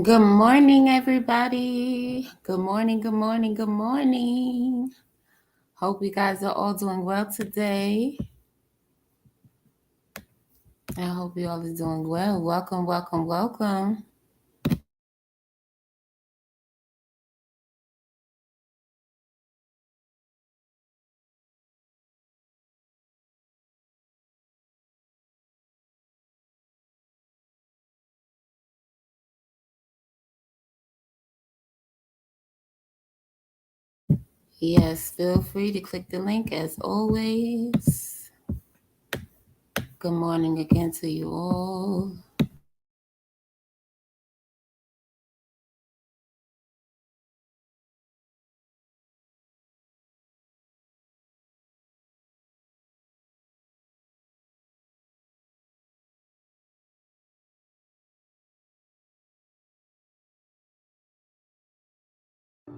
Good morning, everybody. Good morning, good morning, good morning. Hope you guys are all doing well today. I hope you all are doing well. Welcome, welcome, welcome. Yes, feel free to click the link as always. Good morning again to you all.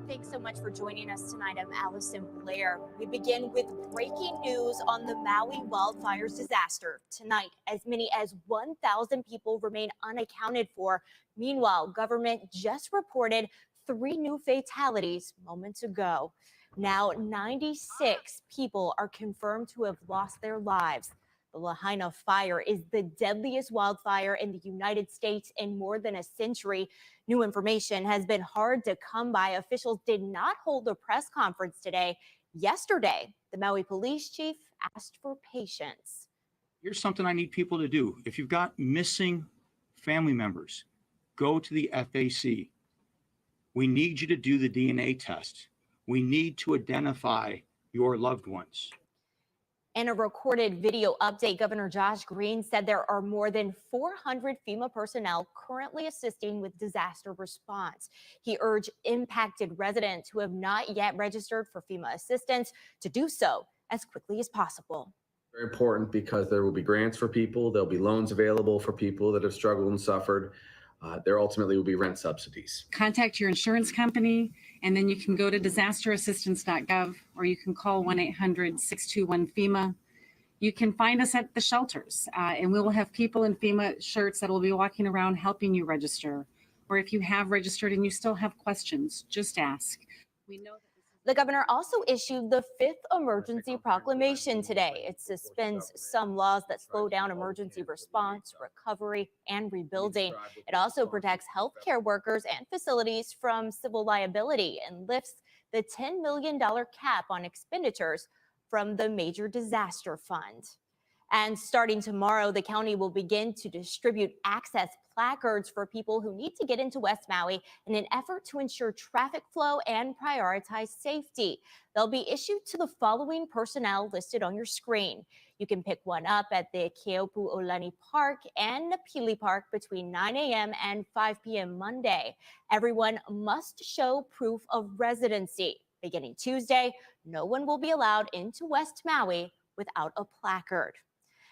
Thanks so much for joining us tonight. I'm Allison Blair. We begin with breaking news on the Maui wildfires disaster. Tonight, as many as 1,000 people remain unaccounted for. Meanwhile, government just reported 3 new fatalities moments ago. Now, 96 people are confirmed to have lost their lives. The Lahaina fire is the deadliest wildfire in the United States in more than a century. New information has been hard to come by. Officials did not hold a press conference today. Yesterday, the Maui police chief asked for patience. Here's something I need people to do. If you've got missing family members, go to the FAC. We need you to do the DNA test. We need to identify your loved ones. In a recorded video update, Governor Josh Green said there are more than 400 FEMA personnel currently assisting with disaster response. He urged impacted residents who have not yet registered for FEMA assistance to do so as quickly as possible. Very important because there will be grants for people, there'll be loans available for people that have struggled and suffered. There ultimately will be rent subsidies. Contact your insurance company, and then you can go to disasterassistance.gov, or you can call 1-800-621-FEMA. You can find us at the shelters, and we will have people in FEMA shirts that will be walking around helping you register. Or if you have registered and you still have questions, just ask. We know that the governor also issued the 5th emergency proclamation today. It suspends some laws that slow down emergency response, recovery, and rebuilding. It also protects healthcare workers and facilities from civil liability and lifts the $10 million cap on expenditures from the Major Disaster Fund. And starting tomorrow, the county will begin to distribute access placards for people who need to get into West Maui in an effort to ensure traffic flow and prioritize safety. They'll be issued to the following personnel listed on your screen. You can pick one up at the Keopuolani Park and Napili Park between 9 a.m. and 5 p.m. Monday. Everyone must show proof of residency. Beginning Tuesday, no one will be allowed into West Maui without a placard.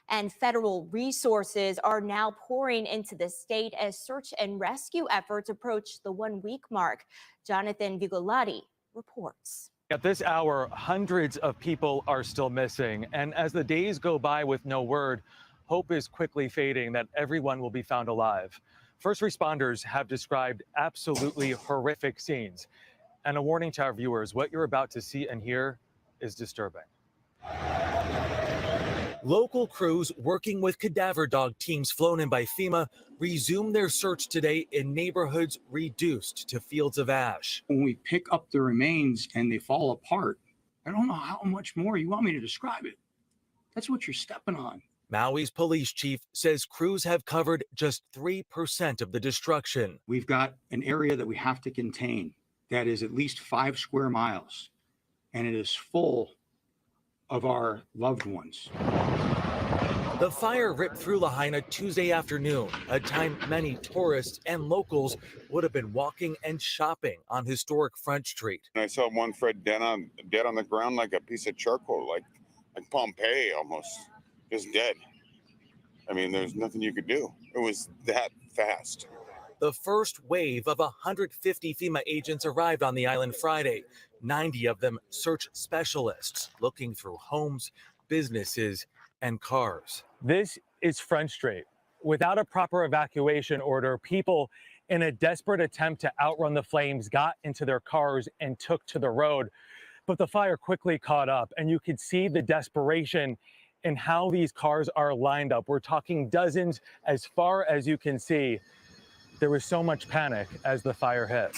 And federal resources are now pouring into the state as search and rescue efforts approach the 1-week mark. Jonathan Vigolati reports. At this hour, hundreds of people are still missing. And as the days go by with no word, hope is quickly fading that everyone will be found alive. First responders have described absolutely horrific scenes. And a warning to our viewers, what you're about to see and hear is disturbing. Local crews working with cadaver dog teams flown in by FEMA resumed their search today in neighborhoods reduced to fields of ash. When we pick up the remains and they fall apart, I don't know how much more you want me to describe it. That's what you're stepping on. Maui's police chief says crews have covered just 3% of the destruction. We've got an area that we have to contain that is at least 5 square miles, and it is full of our loved ones. The fire ripped through Lahaina Tuesday afternoon, a time many tourists and locals would have been walking and shopping on historic Front Street. I saw one Fred dead on the ground like a piece of charcoal, like Pompeii almost, just dead. I mean, there's nothing you could do. It was that fast. The first wave of 150 FEMA agents arrived on the island Friday. 90 of them search specialists looking through homes, businesses, and cars. This is Front Street. Without a proper evacuation order, people in a desperate attempt to outrun the flames, got into their cars and took to the road. But the fire quickly caught up, and you could see the desperation in how these cars are lined up. We're talking dozens as far as you can see. There was so much panic as the fire hit.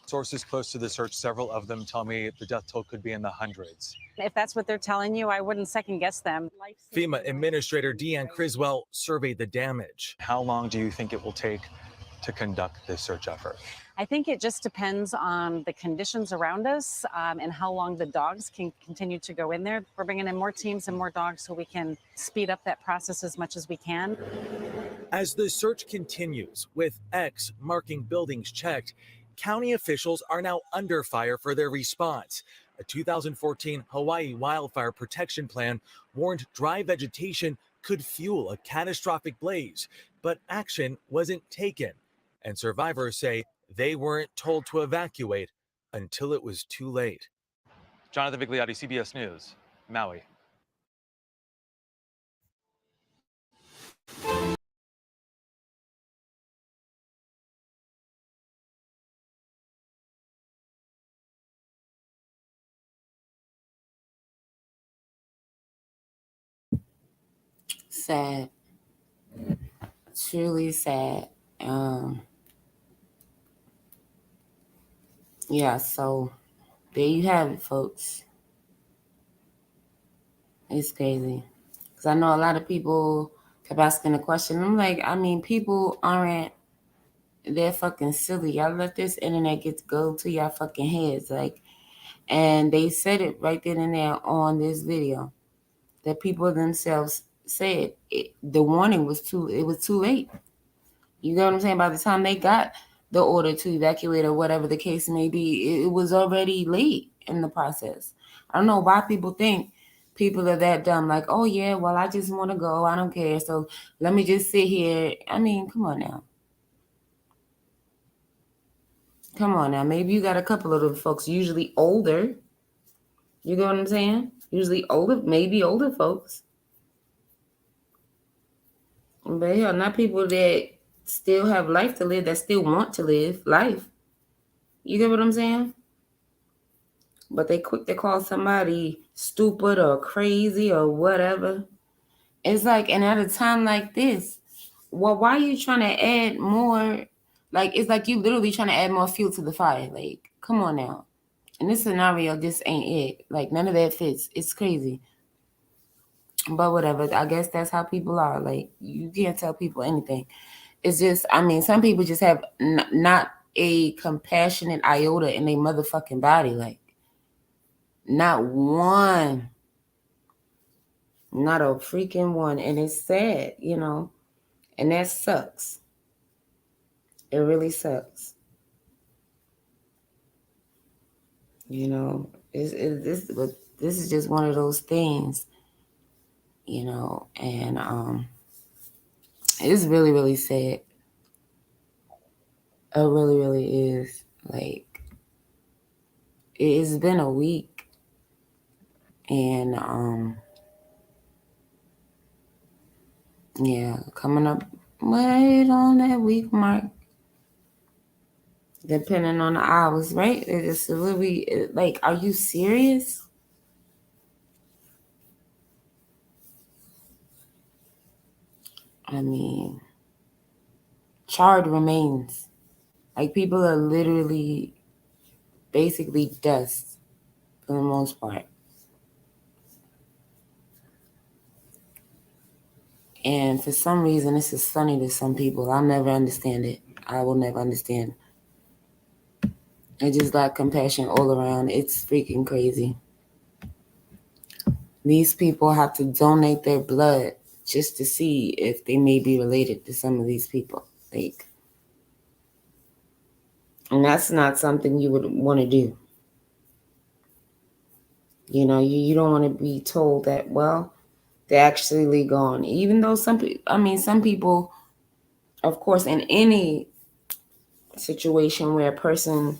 Sources close to the search, several of them tell me the death toll could be in the hundreds. If that's what they're telling you, I wouldn't second guess them. FEMA Administrator Deanne Criswell surveyed the damage. How long do you think it will take to conduct this search effort? I think it just depends on the conditions around us and how long the dogs can continue to go in there. We're bringing in more teams and more dogs so we can speed up that process as much as we can. As the search continues, with X marking buildings checked, county officials are now under fire for their response. A 2014 Hawaii wildfire protection plan warned dry vegetation could fuel a catastrophic blaze, but action wasn't taken. And survivors say they weren't told to evacuate until it was too late. Jonathan Vigliotti, CBS News, Maui. Sad. Truly sad. Yeah, so there you have it, folks. It's crazy. Because I know a lot of people kept asking the question. I'm like, I mean, people aren't, they're fucking silly. Y'all let this internet go to y'all fucking heads. Like, and they said it right then and there on this video that people themselves said the warning was too late. You know what I'm saying? By the time they got the order to evacuate or whatever the case may be, it was already late in the process. I don't know why people think people are that dumb. Like, oh yeah, well, I just want to go. I don't care. So let me just sit here. I mean, come on now. Come on now. Maybe you got a couple of them folks, usually older. You know what I'm saying? Usually older, maybe older folks. But hell, not people that still have life to live, that still want to live life. You get what I'm saying? But they quick to call somebody stupid or crazy or whatever. It's like, and at a time like this, well, why are you trying to add more? Like, it's like you literally trying to add more fuel to the fire. Like, come on now. In this scenario, this ain't it. Like, none of that fits. It's crazy. But whatever. I guess that's how people are. Like, you can't tell people anything. It's just, I mean, some people just have not a compassionate iota in their motherfucking body. Like, not one. Not a freaking one. And it's sad, you know. And that sucks. It really sucks. You know, this is just one of those things, you know, and it's really, really sad. It really, really is. Like, it's been a week, and yeah, coming up right on that week mark, depending on the hours, right? It's really like, are you serious? I mean, charred remains. Like, people are literally basically dust for the most part. And for some reason, this is funny to some people. I'll never understand it. I will never understand. I just lack compassion all around. It's freaking crazy. These people have to donate their blood just to see if they may be related to some of these people. Like, and that's not something you would want to do. You know, you don't want to be told that, well, they're actually gone. Even though some people, of course, in any situation where a person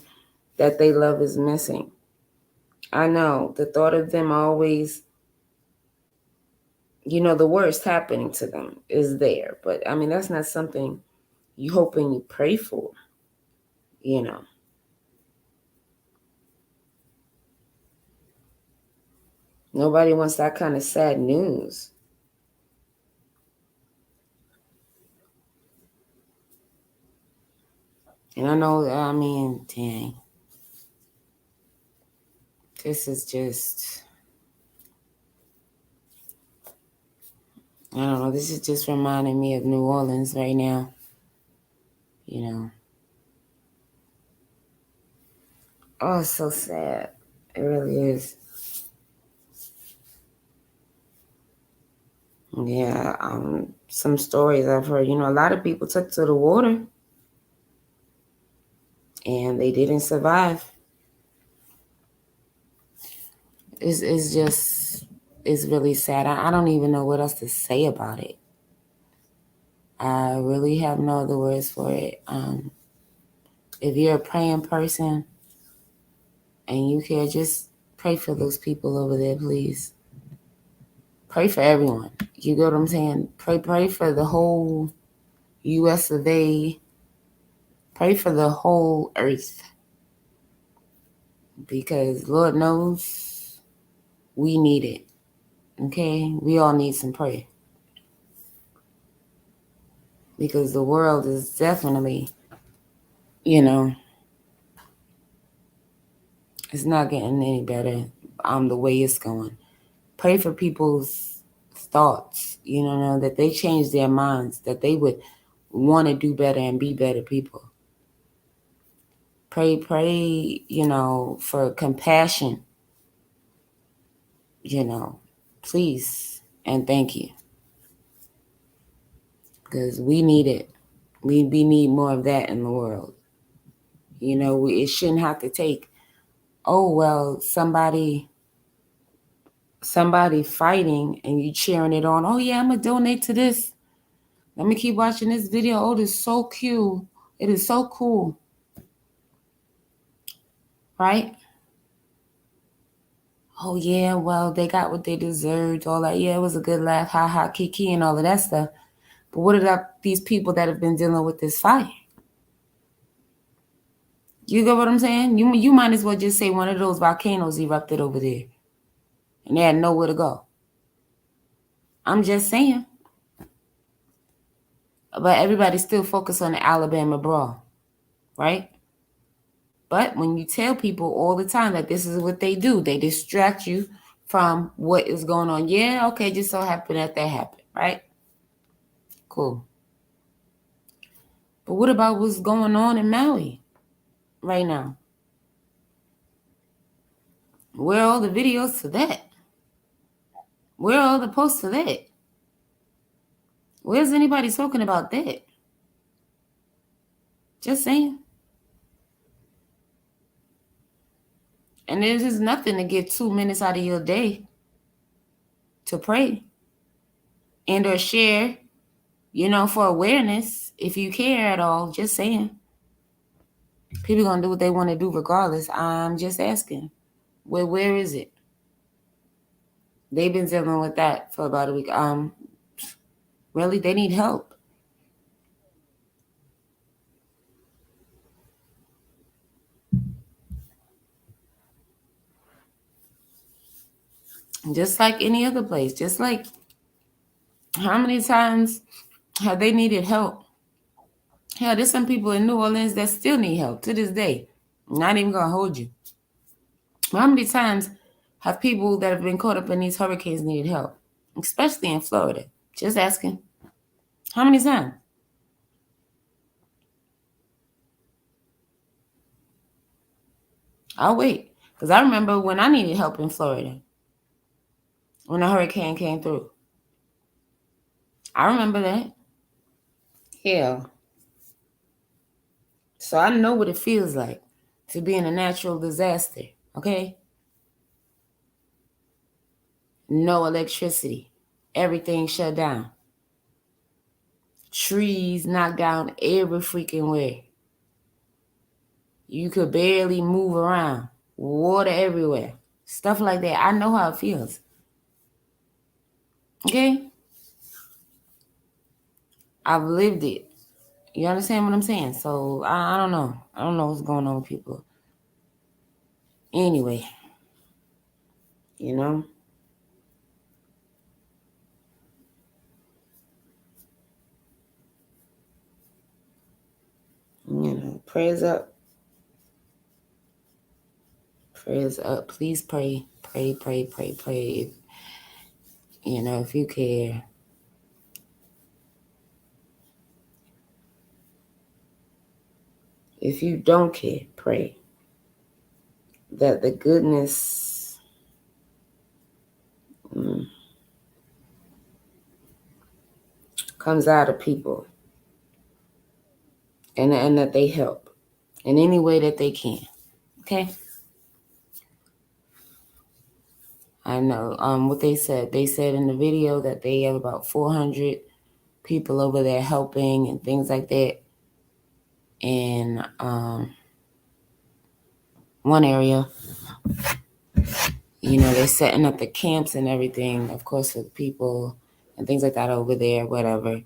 that they love is missing, I know the thought of them always, you know, the worst happening to them is there. But I mean, that's not something you hope and you pray for, you know. Nobody wants that kind of sad news. And I know, I mean, dang. This is just, I don't know, this is just reminding me of New Orleans right now. You know. Oh, it's so sad. It really is. Yeah, some stories I've heard, you know, a lot of people took to the water and they didn't survive. It's just, it's really sad. I don't even know what else to say about it. I really have no other words for it. If you're a praying person and you care, just pray for those people over there, please. Pray for everyone. You get what I'm saying? Pray for the whole US of A. Pray for the whole earth. Because Lord knows we need it. Okay? We all need some prayer. Because the world is definitely, you know, it's not getting any better the way it's going. Pray for people's thoughts, you know, that they change their minds, that they would want to do better and be better people. Pray, you know, for compassion, you know, please and thank you. Because we need it. We need more of that in the world. You know, it shouldn't have to take, oh, well, somebody fighting and you cheering it on. Oh, yeah, I'm going to donate to this. Let me keep watching this video. Oh, this is so cute. It is so cool. Right? Oh, yeah, well, they got what they deserved. All that. Yeah, it was a good laugh. Ha, ha, kiki, and all of that stuff. But what about these people that have been dealing with this fire? You get what I'm saying? You might as well just say one of those volcanoes erupted over there. And they had nowhere to go. I'm just saying. But everybody's still focused on the Alabama brawl. Right? But when you tell people all the time that this is what they do, they distract you from what is going on. Yeah, okay, just so happened that happened, right? Cool. But what about what's going on in Maui right now? Where are all the videos to that? Where are all the posts to that? Where's anybody talking about that? Just saying. And there's just nothing to get 2 minutes out of your day to pray and or share, you know, for awareness, if you care at all. Just saying. People gonna do what they want to do regardless. I'm just asking. Where is it? They've been dealing with that for about a week. Really, they need help. Just like any other place. Just like, how many times have they needed help? Hell, there's some people in New Orleans that still need help to this day. I'm not even gonna hold you. How many times have people that have been caught up in these hurricanes needed help? Especially in Florida. Just asking. How many times? I'll wait. Because I remember when I needed help in Florida. When a hurricane came through. I remember that. Hell. So I know what it feels like to be in a natural disaster. Okay? No electricity. Everything shut down. Trees knocked down every freaking way. You could barely move around. Water everywhere. Stuff like that. I know how it feels. Okay? I've lived it. You understand what I'm saying? So I don't know. I don't know what's going on with people. Anyway, you know. You know, prayers up. Prayers up. Please pray. Pray, pray, pray, pray. You know, if you care. If you don't care, pray. That the goodness comes out of people. And that they help in any way that they can. Okay? I know what they said. They said in the video that they have about 400 people over there helping and things like that in one area. You know, they're setting up the camps and everything, of course, for the people and things like that over there, whatever.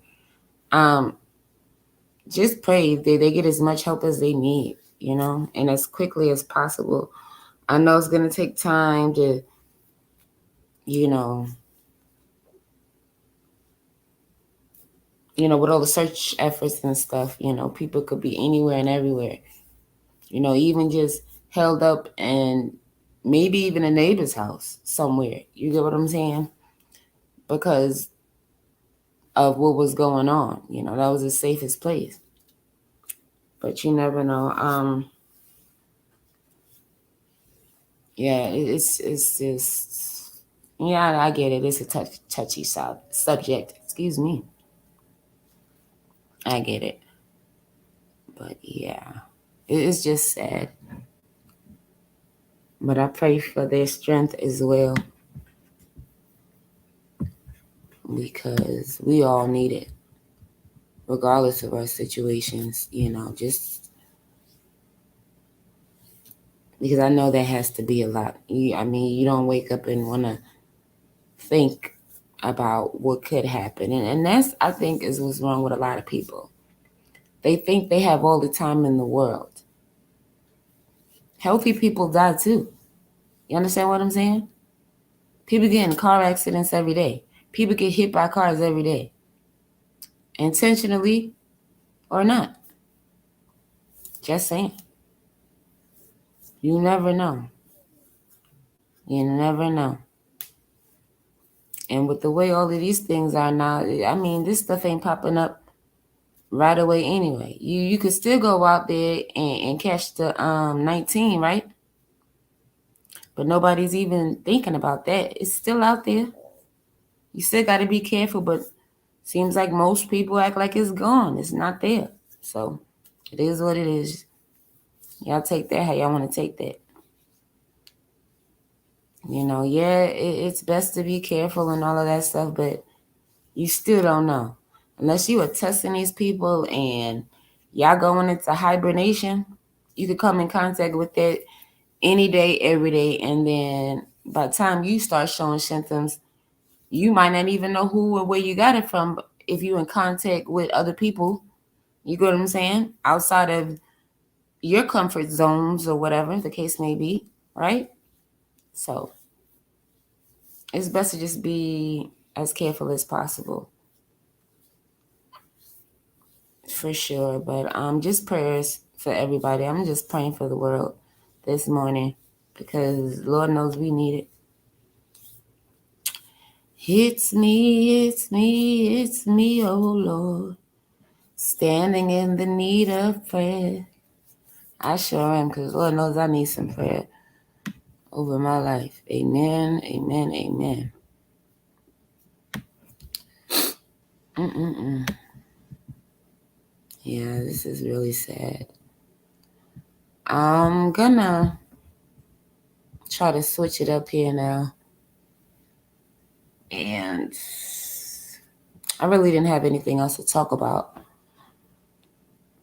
Just pray they get as much help as they need, you know, and as quickly as possible. I know it's going to take time to, you know, with all the search efforts and stuff, you know, people could be anywhere and everywhere, you know, even just held up and maybe even a neighbor's house somewhere. You get what I'm saying? Because of what was going on, you know, that was the safest place. But you never know. Yeah, it's just, yeah, I get it. It's a touchy subject. Excuse me. I get it. But yeah, it's just sad. But I pray for their strength as well. Because we all need it. Regardless of our situations, you know, just because I know there has to be a lot. I mean, you don't wake up and want to think about what could happen. And that's, I think, is what's wrong with a lot of people. They think they have all the time in the world. Healthy people die too. You understand what I'm saying? People get in car accidents every day. People get hit by cars every day. Intentionally or not. Just saying. You never know. You never know. And with the way all of these things are now, I mean, this stuff ain't popping up right away anyway. You could still go out there and catch the 19, right? But nobody's even thinking about that. It's still out there. You still got to be careful, but seems like most people act like it's gone. It's not there. So it is what it is. Y'all take that how y'all want to take that. You know, yeah, it's best to be careful and all of that stuff, but you still don't know. Unless you are testing these people and y'all going into hibernation, you could come in contact with it any day, every day. And then by the time you start showing symptoms, you might not even know who or where you got it from if you're in contact with other people. You get what I'm saying? Outside of your comfort zones or whatever the case may be, right? So it's best to just be as careful as possible. For sure. But just prayers for everybody. I'm just praying for the world this morning because Lord knows we need it. It's me, oh Lord, standing in the need of prayer. I sure am, because Lord knows I need some prayer over my life. Amen, amen, amen. Yeah, this is really sad. I'm gonna try to switch it up here now. And I really didn't have anything else to talk about.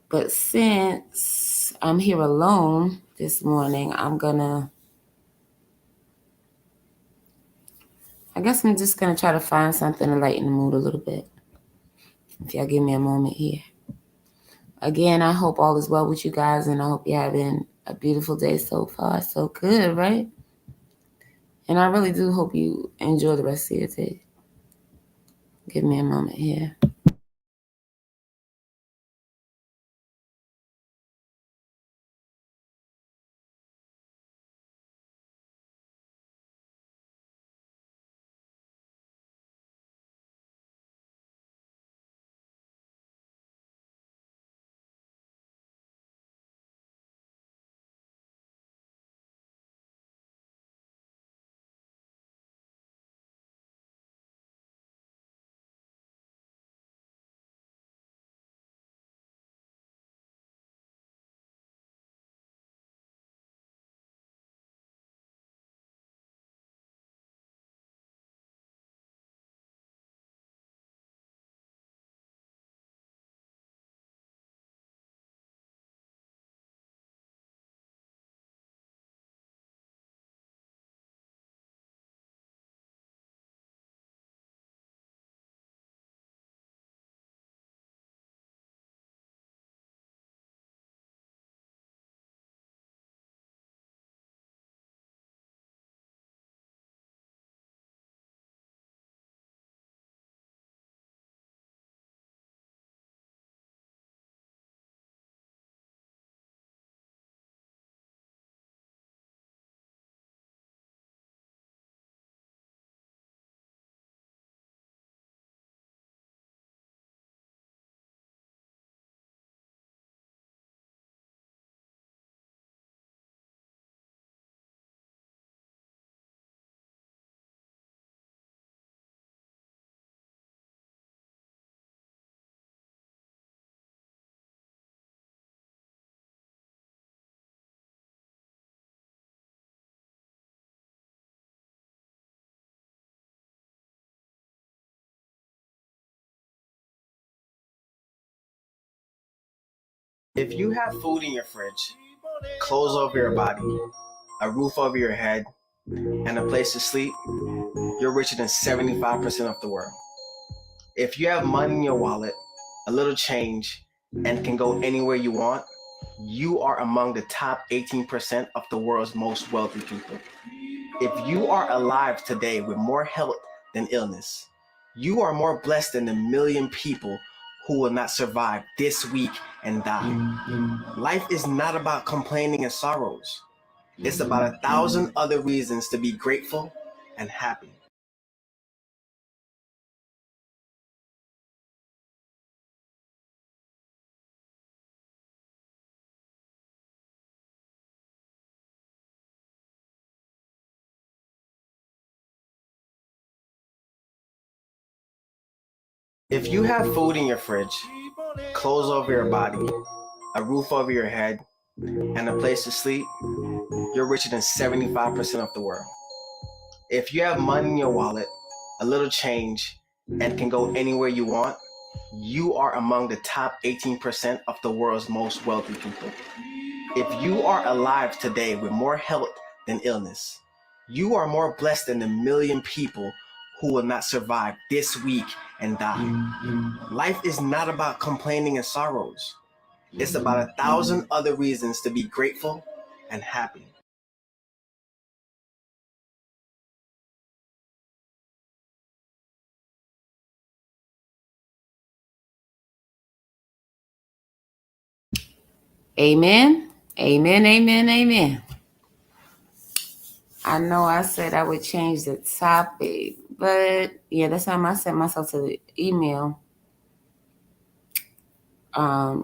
But since I'm here alone this morning, I guess I'm just going to try to find something to lighten the mood a little bit. If y'all give me a moment here. Again, I hope all is well with you guys, and I hope you're having a beautiful day so far. So good, right? And I really do hope you enjoy the rest of your day. Give me a moment here. If you have food in your fridge, clothes over your body, a roof over your head, and a place to sleep, you're richer than 75% of the world. If you have money in your wallet, a little change, and can go anywhere you want, you are among the top 18% of the world's most wealthy people. If you are alive today with more health than illness, you are more blessed than the million people who will not survive this week and die. Life is not about complaining and sorrows. It's about 1,000 other reasons to be grateful and happy. If you have food in your fridge, clothes over your body, a roof over your head, and a place to sleep, you're richer than 75% of the world. If you have money in your wallet, a little change, and can go anywhere you want, you are among the top 18% of the world's most wealthy people. If you are alive today with more health than illness, you are more blessed than the million people who will not survive this week and die. Life is not about complaining and sorrows. It's about 1,000 other reasons to be grateful and happy. Amen. Amen. Amen. Amen. I know I said I would change the topic, but yeah, that's how I sent myself to the email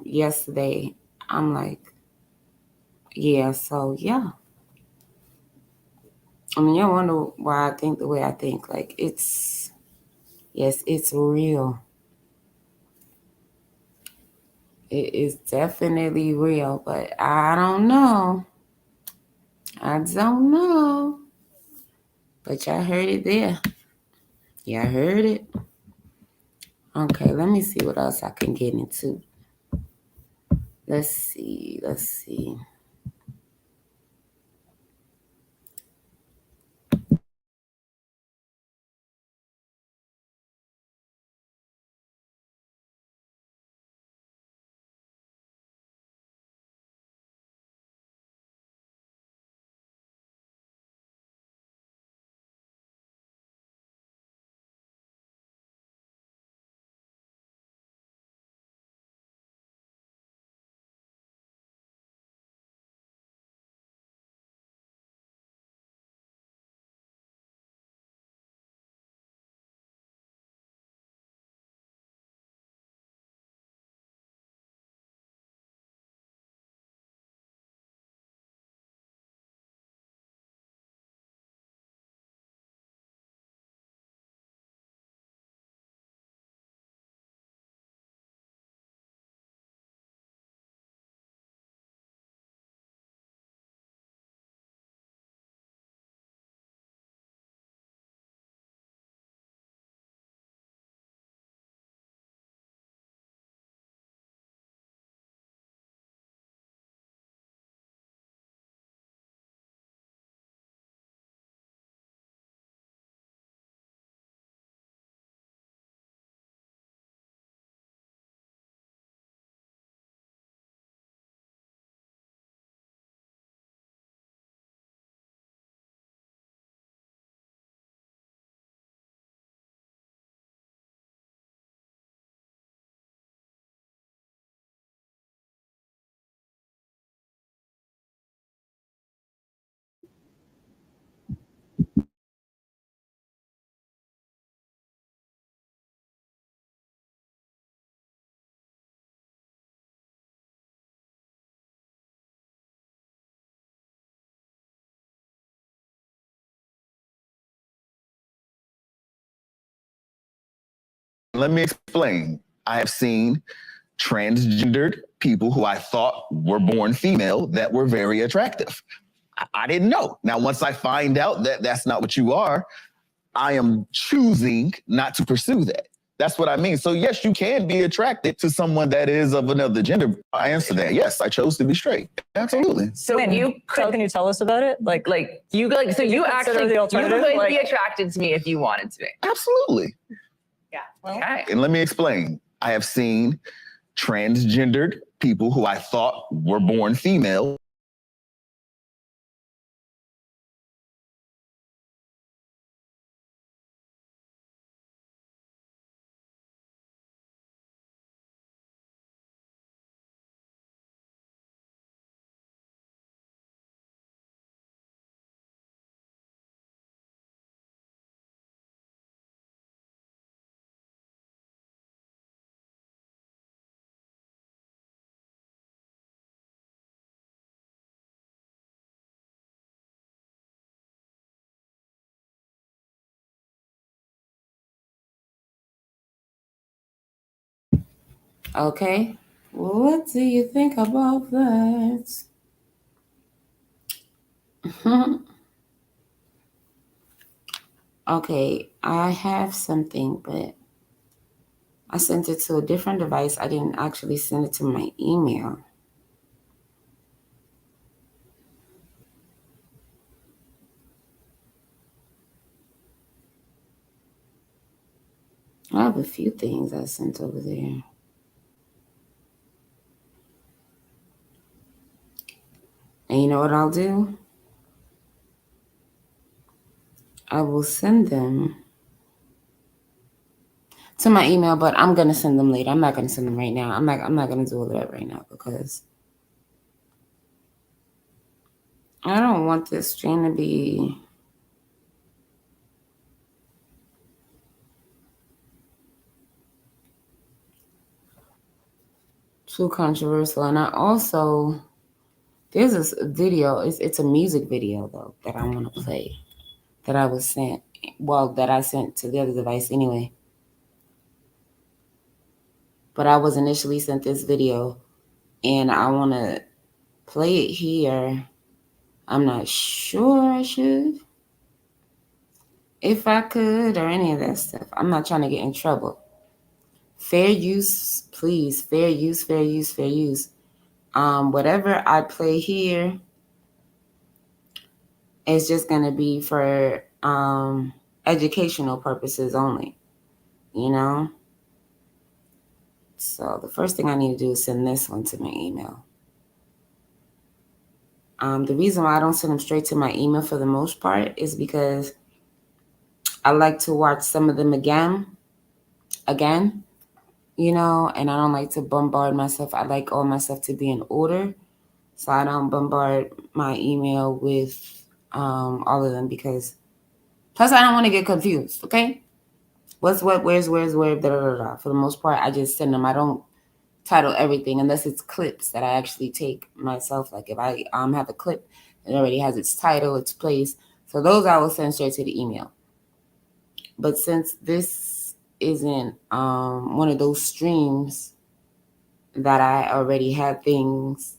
yesterday. I'm like, yeah, so yeah. I mean, you wonder why I think the way I think. Like, yes, it's real. It is definitely real, but I don't know. I don't know. But y'all heard it there. Y'all heard it. Okay, let me see what else I can get into. Let's see. let me explain. I have seen transgendered people who I thought were born female that were very attractive. I didn't know. Now, once I find out that that's not what you are, I am choosing not to pursue that. That's what I mean. So yes, you can be attracted to someone that is of another gender. I answer that. Yes, I chose to be straight. Absolutely. So Can you tell us about it? So you consider actually the you alternative, would like- be attracted to me if you wanted to be. Absolutely. Yeah. Well, Okay. And let me explain. I have seen transgendered people who I thought were born female. Okay. What do you think about that? Okay, I have something, but I sent it to a different device. I didn't actually send it to my email. I have a few things I sent over there. And you know what I'll do? I will send them to my email, but I'm gonna send them later. I'm not gonna send them right now. I'm not gonna do all that right now because I don't want this stream to be too controversial. And I also there's this video. It's a music video though that I want to play that I was sent. Well, that I sent to the other device anyway. But I was initially sent this video, and I want to play it here. I'm not sure I should, if I could, or any of that stuff. I'm not trying to get in trouble. Fair use, please. Fair use, fair use, fair use. Whatever I play here is just going to be for educational purposes only, you know? So the first thing I need to do is send this one to my email. The reason why I don't send them straight to my email for the most part is because I like to watch some of them again, you know, and I don't like to bombard myself. I like all my stuff to be in order. So I don't bombard my email with all of them because, plus I don't want to get confused, okay? What's what, where's where, da, da, da, da. For the most part, I just send them. I don't title everything unless it's clips that I actually take myself. Like if I have a clip that already has its title, its place. So those I will send straight to the email. But since this isn't one of those streams that I already had things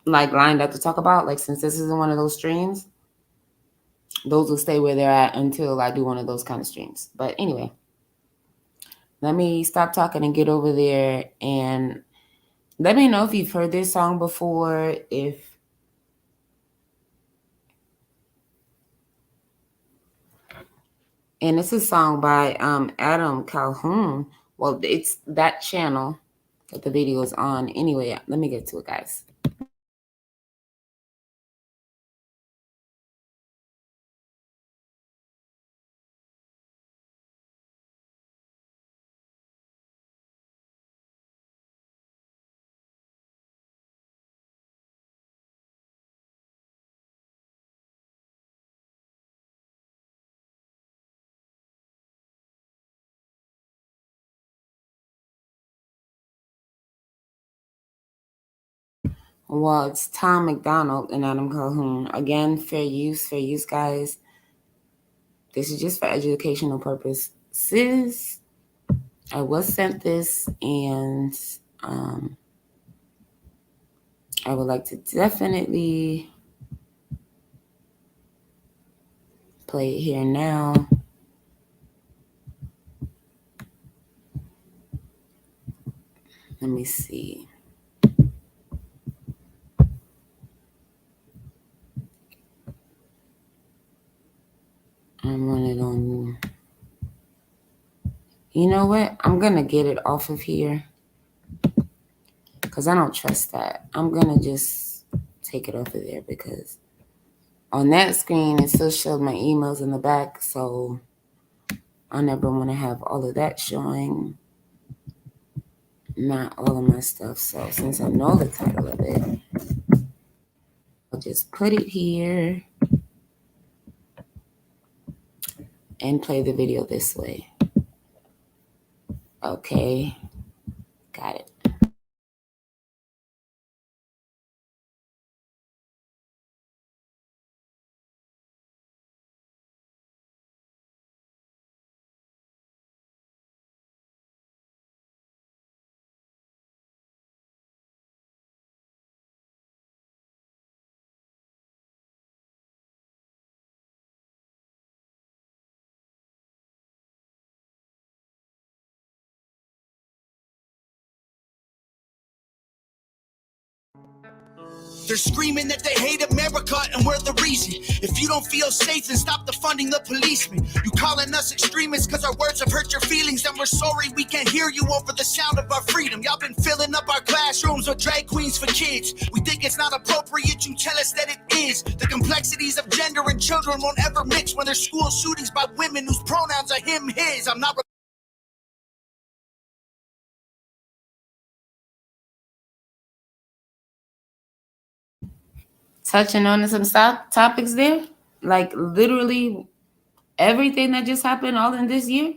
like lined up to talk about, like since this isn't one of those streams, those will stay where they're at until I do one of those kind of streams. But anyway, let me stop talking and get over there and let me know if you've heard this song before, and it's a song by Adam Calhoun. Well, it's that channel that the video is on. Anyway, let me get to it, guys. Well, it's Tom McDonald and Adam Calhoun. Again, fair use, guys. This is just for educational purposes. I was sent this, and I would like to definitely play it here now. Let me see. I'm running on. You know what? I'm going to get it off of here because I don't trust that. I'm going to just take it off of there because on that screen, it still showed my emails in the back. So I never want to have all of that showing, not all of my stuff. So since I know the title of it, I'll just put it here and play the video this way. Okay, got it. They're screaming that they hate America and we're the reason. If you don't feel safe, then stop defunding the policemen. You calling us extremists because our words have hurt your feelings, and we're sorry we can't hear you over the sound of our freedom. Y'all been filling up our classrooms with drag queens for kids. We think it's not appropriate, you tell us that it is. The complexities of gender and children won't ever mix when there's school shootings by women whose pronouns are him, his. I'm not touching on some topics there, like literally everything that just happened all in this year.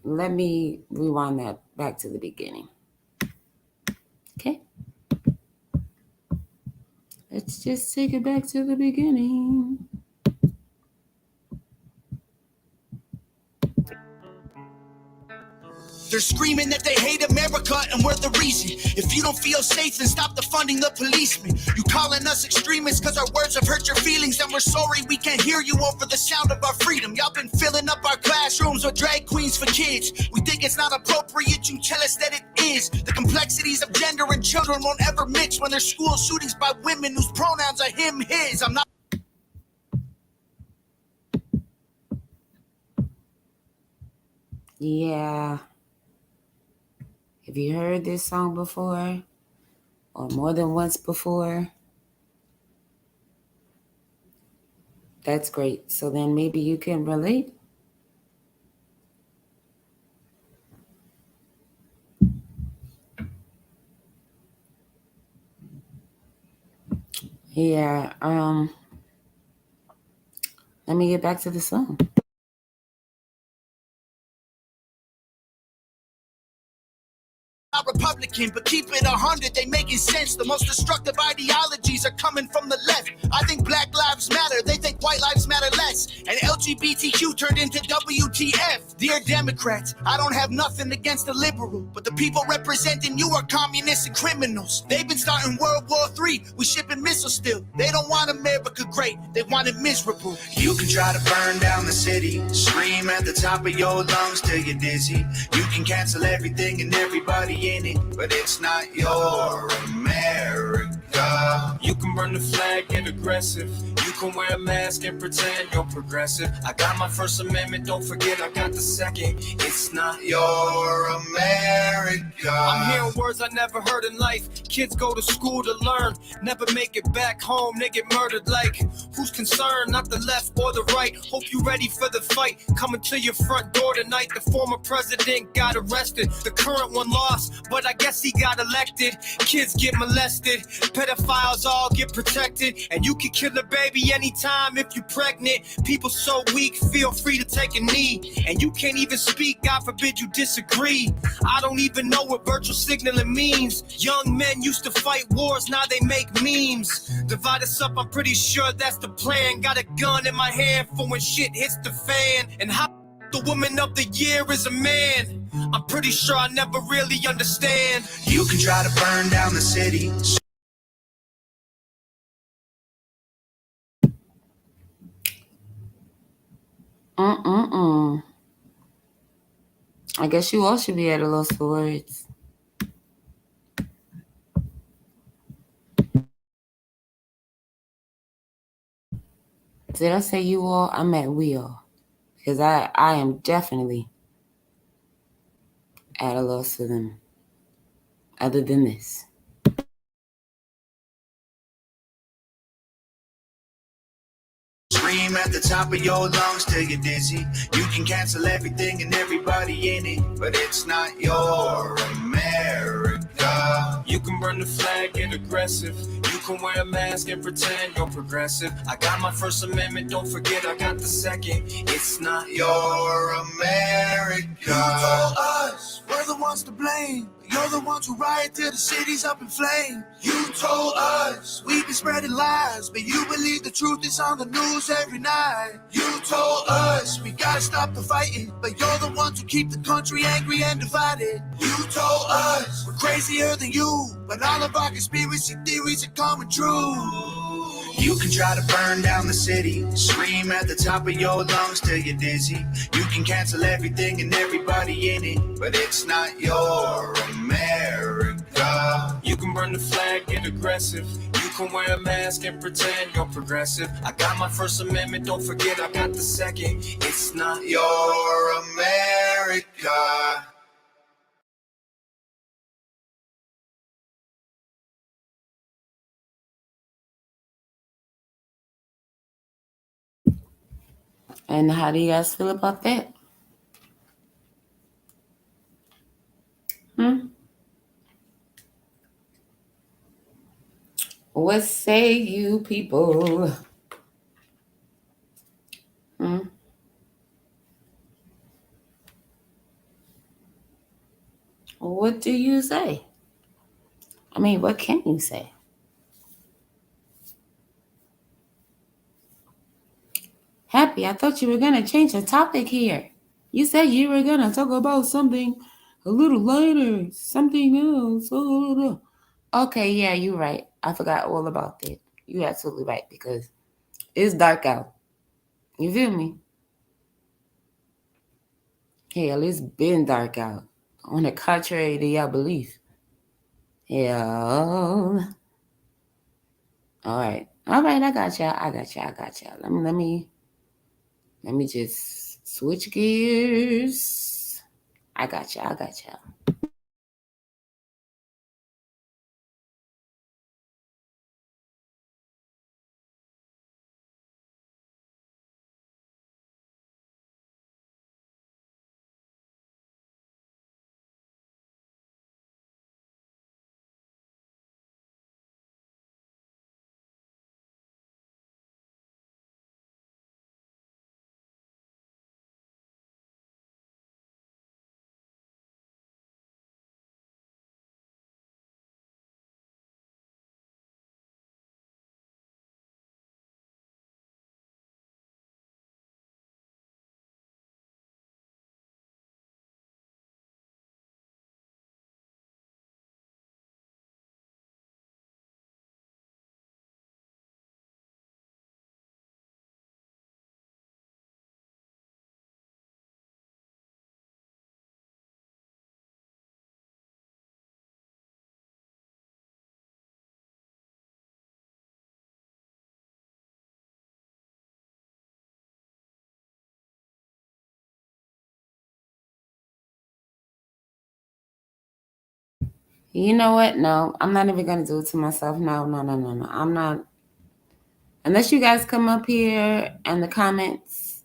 Let me rewind that back to the beginning. Okay. Let's just take it back to the beginning. They're screaming that they hate America and we're the reason. If you don't feel safe, then stop defunding the policemen. You calling us extremists because our words have hurt your feelings, and we're sorry we can't hear you over the sound of our freedom. Y'all been filling up our classrooms with drag queens for kids. We think it's not appropriate, you tell us that it is. The complexities of gender and children won't ever mix when there's school shootings by women whose pronouns are him, his. I'm not. Yeah. Have you heard this song before or more than once before? That's great. So then maybe you can relate. Yeah. Let me get back to the song. Republican, but keep it 100, they making sense. The most destructive ideologies are coming from the left. I think Black Lives Matter, they think white lives matter less. And LGBTQ turned into WTF. Dear Democrats, I don't have nothing against the liberal, but the people representing you are communists and criminals. They've been starting World War III, we shipping missiles still. They don't want America great, they want it miserable. You can try to burn down the city, scream at the top of your lungs till you're dizzy. You can cancel everything and everybody in it, but it's not your America. You can burn the flag, get aggressive. You can wear a mask and pretend you're progressive. I got my First Amendment, don't forget I got the second. It's not your America. I'm hearing words I never heard in life. Kids go to school to learn, never make it back home, they get murdered. Like, who's concerned? Not the left or the right. Hope you ready for the fight. Coming to your front door tonight. The former president got arrested. The current one lost, but I guess he got elected. Kids get molested, pedophiles all get protected, and you can kill a baby anytime if you're pregnant. People so weak, feel free to take a knee, and you can't even speak, God forbid you disagree. I don't even know what virtual signaling means. Young men used to fight wars, now they make memes. Divide us up, I'm pretty sure that's the plan. Got a gun in my hand for when shit hits the fan. And how the woman of the year is a man. I'm pretty sure I never really understand. You can try to burn down the city. I guess you all should be at a loss for words. Did I say you all? I meant we all. Because I am definitely at a loss for them. Other than this. Scream at the top of your lungs till you're dizzy. You can cancel everything and everybody in it, but it's not your America. You can burn the flag, get aggressive. You can wear a mask and pretend you're progressive. I got my First Amendment, don't forget I got the second. It's not your America. You told us we're the ones to blame. You're the ones who riot till the city's up in flame. You told us we've been spreading lies, but you believe the truth is on the news every night. You told us we gotta stop the fighting, but you're the ones who keep the country angry and divided. You told us we're crazier than you, but all of our conspiracy theories are coming true. You can try to burn down the city, scream at the top of your lungs till you're dizzy. You can cancel everything and everybody in it, but it's not your America. You can burn the flag, get aggressive. You can wear a mask and pretend you're progressive. I got my First Amendment, don't forget I got the second. It's not your America. And how do you guys feel about that? What say you people? What do you say? I mean, what can you say? Happy, I thought you were going to change the topic here. You said you were going to talk about something a little lighter, something else. Okay, yeah, you're right. I forgot all about that. You're absolutely right because it's dark out. You feel me? Hell, it's been dark out. On the contrary to your belief. Yeah. All right, I got y'all. Let me just switch gears. I got y'all. You know what? No, I'm not even going to do it to myself. No. I'm not. Unless you guys come up here in the comments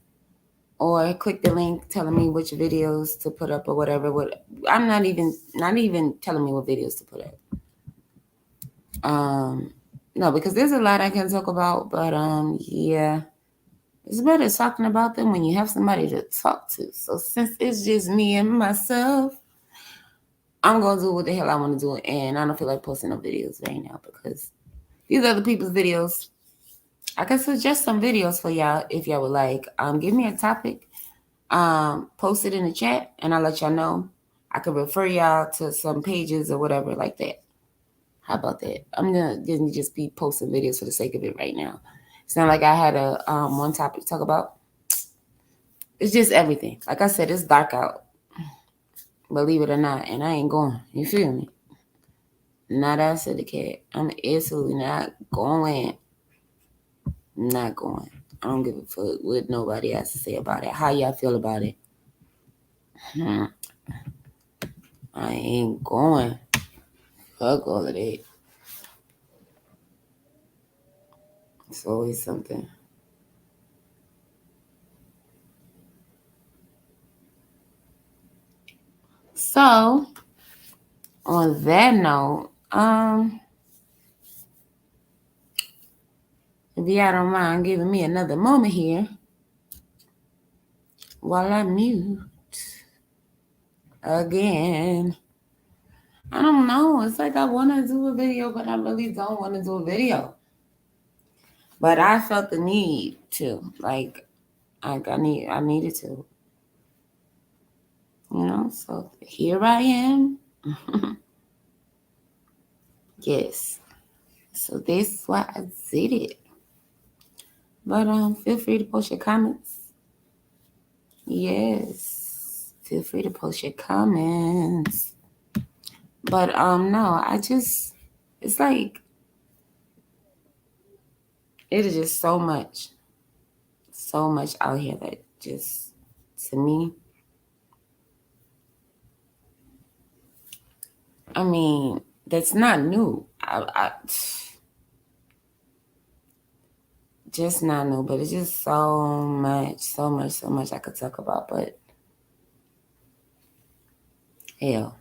or click the link telling me which videos to put up or whatever. I'm not even telling me what videos to put up. No, because there's a lot I can talk about, but yeah. It's better talking about them when you have somebody to talk to. So since it's just me and myself, I'm going to do what the hell I want to do. And I don't feel like posting no videos right now because these other people's videos, I can suggest some videos for y'all if y'all would like. Give me a topic. post it in the chat and I'll let y'all know. I could refer y'all to some pages or whatever like that. How about that? I'm gonna just be posting videos for the sake of it right now. It's not like I had a one topic to talk about. It's just everything. Like I said, it's dark out. Believe it or not, and I ain't going. You feel me? Not that said the cat. I'm absolutely not going. Not going. I don't give a fuck what nobody has to say about it. How y'all feel about it? I ain't going. Fuck all of that. It's always something. So, on that note, if y'all don't mind giving me another moment here while I mute again. I don't know. It's like I want to do a video, but I really don't want to do a video. But I felt the need to. Like I needed to. You know, so here I am. Yes. So that's why I did it. But feel free to post your comments. Yes. Feel free to post your comments. But no, it's like it is just so much out here that just, to me, I mean, that's not new. I just not new, but it's just so much I could talk about. But hell,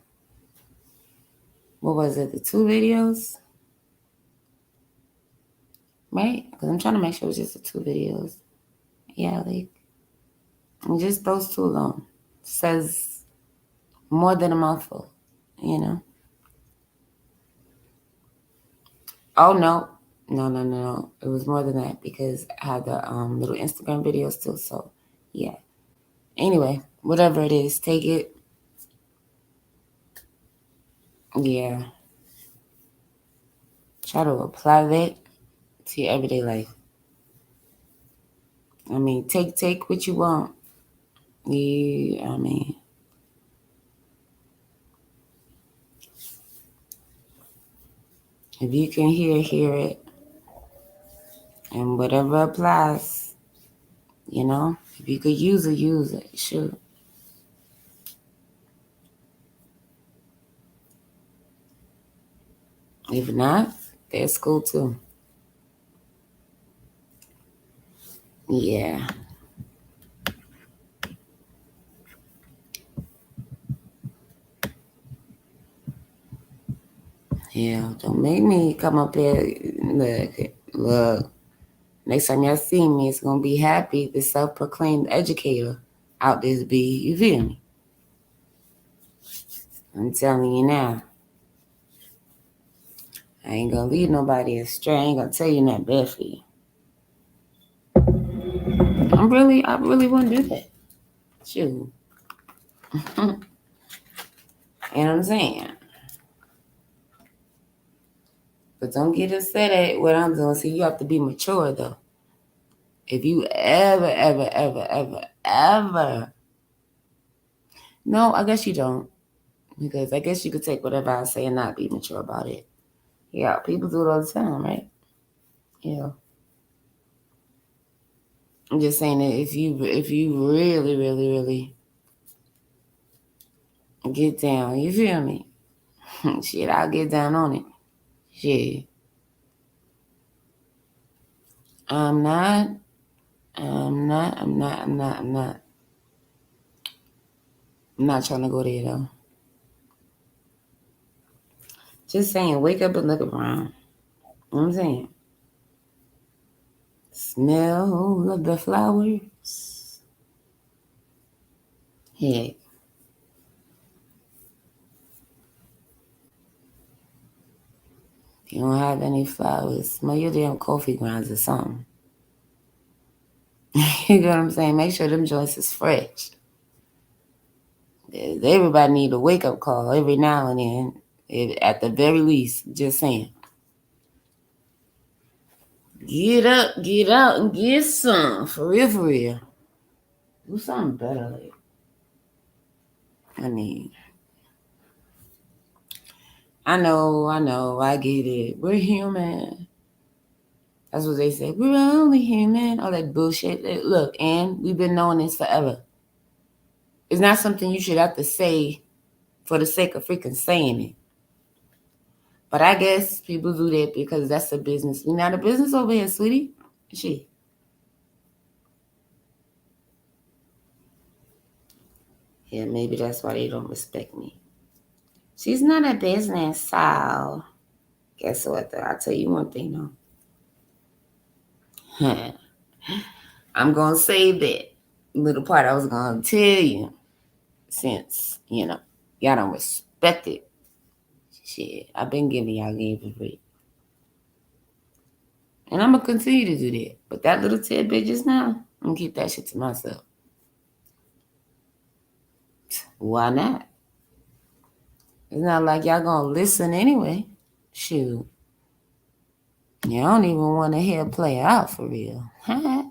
what was it? The 2 videos, right? Because I'm trying to make sure it was just the 2 videos. Yeah, like just those 2 alone says more than a mouthful, you know. Oh no. It was more than that because I had the little Instagram videos too. So yeah. Anyway, whatever it is, take it. Yeah. Try to apply that to your everyday life. I mean, take what you want. Yeah, I mean, if you can hear it. And whatever applies, you know, if you could use it, sure. If not, that's cool too. Yeah. Yeah, don't make me come up there. Look. Next time y'all see me, it's going to be Happy, the self-proclaimed educator out this bee. You feel me? I'm telling you now. I ain't going to lead nobody astray. I ain't going to tell you nothing bad for you. I really want to do that. Shoot. You know what I'm saying? But don't get upset at what I'm doing. See, you have to be mature, though. If you ever. No, I guess you don't. Because I guess you could take whatever I say and not be mature about it. Yeah, people do it all the time, right? Yeah. I'm just saying that if you really get down, you feel me? Shit, I'll get down on it. Shit. I'm not trying to go there though. Just saying, wake up and look around. You know what I'm saying? Smell of the flowers. Yeah. If you don't have any flowers, smell your damn coffee grounds or something. You know what I'm saying? Make sure them joints is fresh. Everybody need a wake-up call every now and then. At the very least, just saying. Get up, get out, and get some. For real, for real. Do something better. Like, I mean, I know, I get it. We're human. That's what they say. We're only human. All that bullshit. Look, and we've been knowing this forever. It's not something you should have to say for the sake of freaking saying it. But I guess people do that because that's a business. We're not a business over here, sweetie. Shit. Yeah, maybe that's why they don't respect me. She's not a business, so guess what, though? I'll tell you one thing, though. I'm going to say that little part I was going to tell you since, y'all don't respect it. Shit, I've been giving y'all game for free. And I'm going to continue to do that. But that little tidbit just now, I'm going to keep that shit to myself. Why not? It's not like y'all going to listen anyway. Shoot. You don't even want to hear it play out for real. Huh?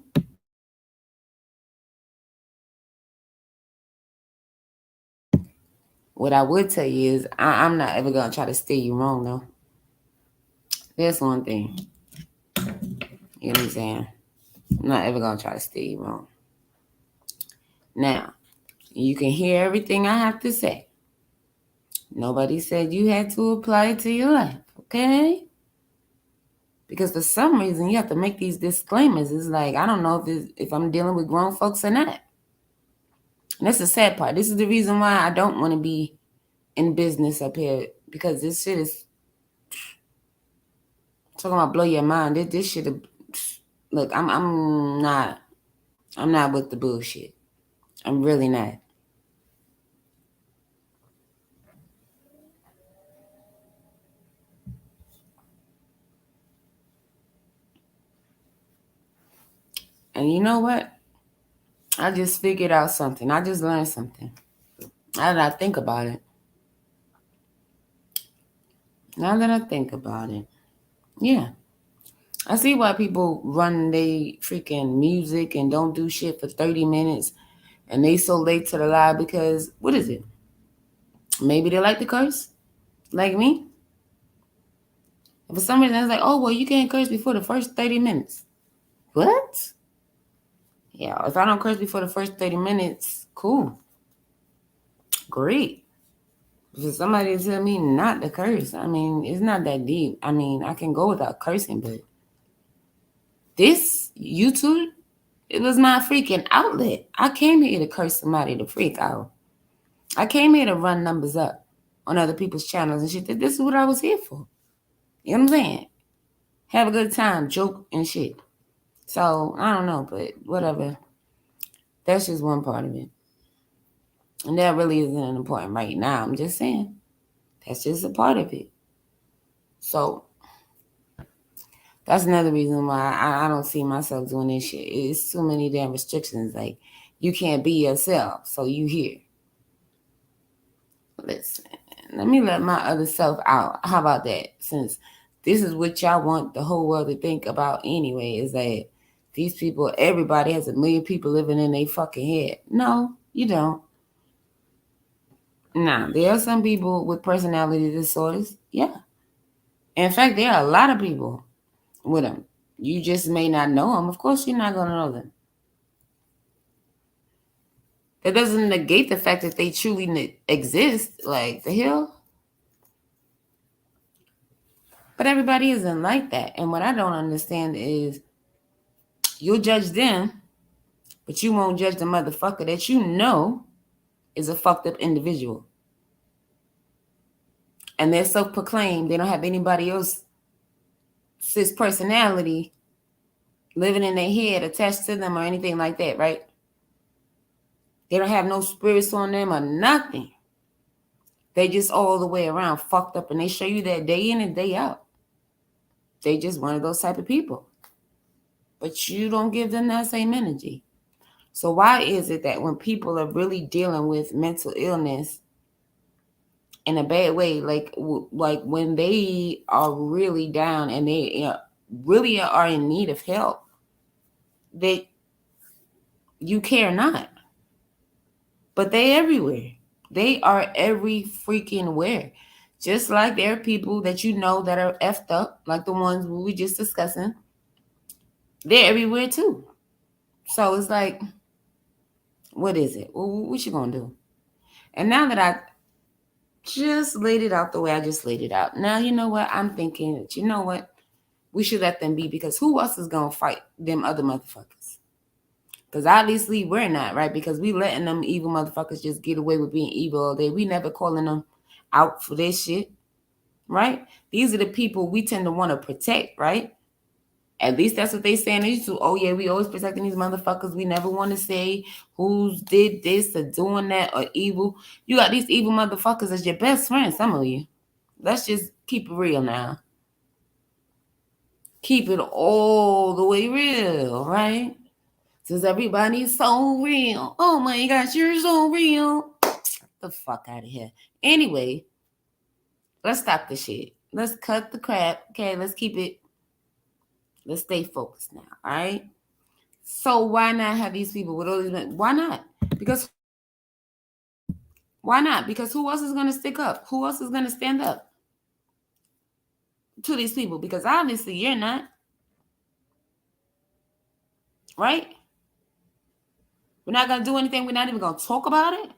What I would tell you is I'm not ever going to try to steer you wrong, though. That's one thing. You know what I'm saying? I'm not ever going to try to steer you wrong. Now, you can hear everything I have to say. Nobody said you had to apply it to your life, okay? Because for some reason, you have to make these disclaimers. It's like, I don't know if I'm dealing with grown folks or not. And that's the sad part. This is the reason why I don't want to be in business up here. Because this shit is... Talking about blow your mind. This shit... Look, I'm not with the bullshit. I'm really not. And you know what? I just figured out something. I just learned something. Now that I think about it. Yeah. I see why people run they freaking music and don't do shit for 30 minutes and they so late to the live because, what is it? Maybe they like to curse, like me. And for some reason, it's like, oh, well, you can't curse before the first 30 minutes. What? Yeah, if I don't curse before the first 30 minutes, cool. Great. For somebody to tell me not to curse, I mean, it's not that deep. I mean, I can go without cursing, but this YouTube, it was my freaking outlet. I came here to curse somebody to freak out. I came here to run numbers up on other people's channels and shit. This is what I was here for. You know what I'm saying? Have a good time, joke and shit. So, I don't know, but whatever. That's just one part of it. And that really isn't important right now. I'm just saying. That's just a part of it. So, that's another reason why I don't see myself doing this shit. It's too many damn restrictions. Like, you can't be yourself, so you here. Listen, let me let my other self out. How about that? Since this is what y'all want the whole world to think about anyway, is that these people, everybody has a million people living in their fucking head. No, you don't. Now, there are some people with personality disorders. Yeah. In fact, there are a lot of people with them. You just may not know them. Of course, you're not going to know them. That doesn't negate the fact that they truly exist. Like, the hell? But everybody isn't like that. And what I don't understand is you'll judge them, but you won't judge the motherfucker that you know is a fucked up individual. And they're self-proclaimed. They don't have anybody else's personality living in their head attached to them or anything like that, right? They don't have no spirits on them or nothing. They just all the way around fucked up, and they show you that day in and day out. They just one of those type of people. But you don't give them that same energy. So why is it that when people are really dealing with mental illness in a bad way, like when they are really down and they really are in need of help, you care not? But they everywhere. They are every freaking where. Just like there are people that you know that are effed up, like the ones we were just discussing. They're everywhere too. So it's like, what is it? What you gonna do? And now that I just laid it out the way I just laid it out, now you know what? I'm thinking that, you know what? We should let them be, because who else is gonna fight them other motherfuckers? Because obviously we're not, right? Because we letting them evil motherfuckers just get away with being evil all day. We never calling them out for this shit, right? These are the people we tend to want to protect, right? At least that's what they saying. They used to, oh yeah, we always protecting these motherfuckers. We never want to say who's did this or doing that or evil. You got these evil motherfuckers as your best friends, some of you. Let's just keep it real now. Keep it all the way real, right? Since everybody's so real. Oh my gosh, you're so real. The fuck out of here. Anyway, let's stop the shit. Let's cut the crap. Okay, let's stay focused now. All right. So why not have these people with all these? Why not? Because why not? Because who else is gonna stick up? Who else is gonna stand up to these people? Because obviously you're not. Right? We're not gonna do anything. We're not even gonna talk about it.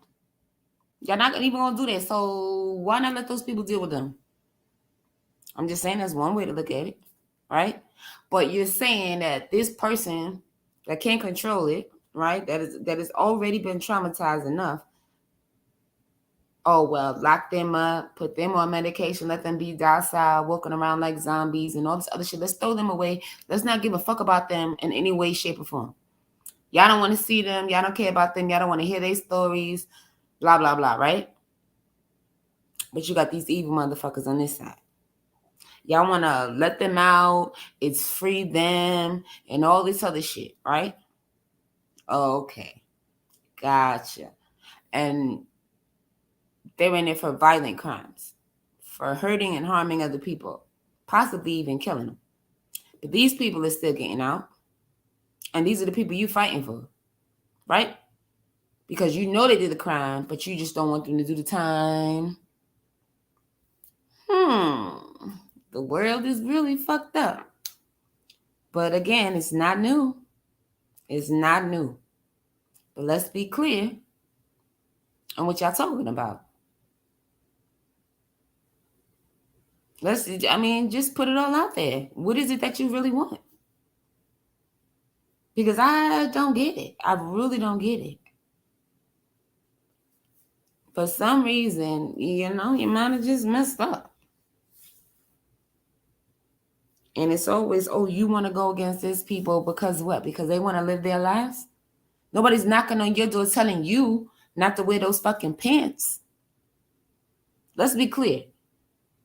You're not even gonna do that. So why not let those people deal with them? I'm just saying that's one way to look at it, right? But you're saying that this person that can't control it, right? That has already been traumatized enough. Oh well, lock them up, put them on medication, let them be docile, walking around like zombies and all this other shit. Let's throw them away. Let's not give a fuck about them in any way, shape, or form. Y'all don't want to see them. Y'all don't care about them. Y'all don't want to hear their stories. Blah, blah, blah, right? But you got these evil motherfuckers on this side. Y'all want to let them out. It's free them and all this other shit, right? Okay. Gotcha. And they're in there for violent crimes, for hurting and harming other people, possibly even killing them. But these people are still getting out. And these are the people you fighting for, right? Because you know they did the crime, but you just don't want them to do the time. The world is really fucked up. But again, it's not new. It's not new. But let's be clear on what y'all talking about. Just put it all out there. What is it that you really want? Because I don't get it. I really don't get it. For some reason, your mind is just messed up. And it's always, oh, you want to go against these people because what? Because they want to live their lives? Nobody's knocking on your door telling you not to wear those fucking pants. Let's be clear.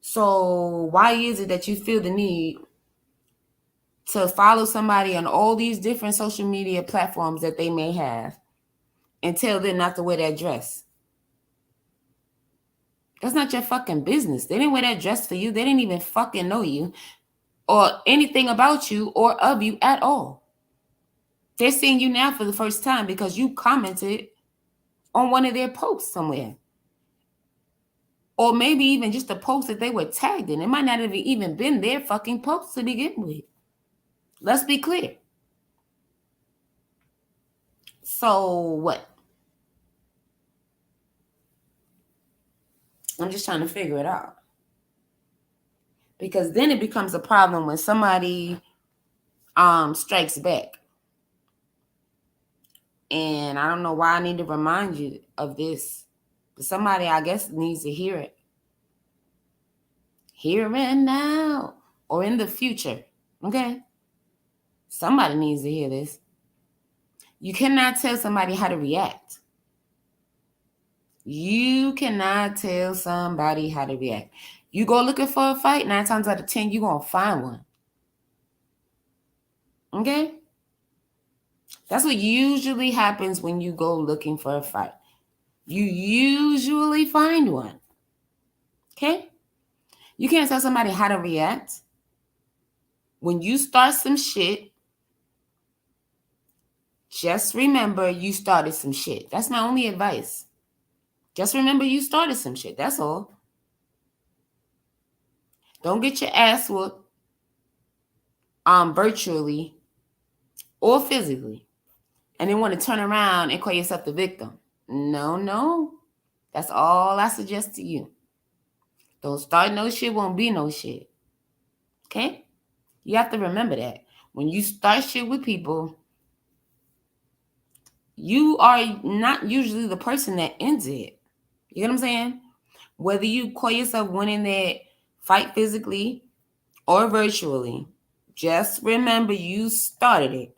So why is it that you feel the need to follow somebody on all these different social media platforms that they may have and tell them not to wear that dress? That's not your fucking business. They didn't wear that dress for you. They didn't even fucking know you or anything about you or of you at all. They're seeing you now for the first time because you commented on one of their posts somewhere. Or maybe even just a post that they were tagged in. It might not have even been their fucking post to begin with. Let's be clear. So what? I'm just trying to figure it out. Because then it becomes a problem when somebody strikes back. And I don't know why I need to remind you of this. But somebody, I guess, needs to hear it. Here and now. Or in the future. Okay? Somebody needs to hear this. You cannot tell somebody how to react. You cannot tell somebody how to react. You go looking for a fight, 9 times out of 10, you're going to find one. Okay? That's what usually happens when you go looking for a fight. You usually find one. Okay? You can't tell somebody how to react. When you start some shit, just remember you started some shit. That's my only advice. Just remember you started some shit. That's all. Don't get your ass whooped virtually or physically, and then want to turn around and call yourself the victim. No. That's all I suggest to you. Don't start no shit, won't be no shit. Okay? You have to remember that. When you start shit with people, you are not usually the person that ends it. You know what I'm saying? Whether you call yourself winning that fight physically or virtually, just remember you started it.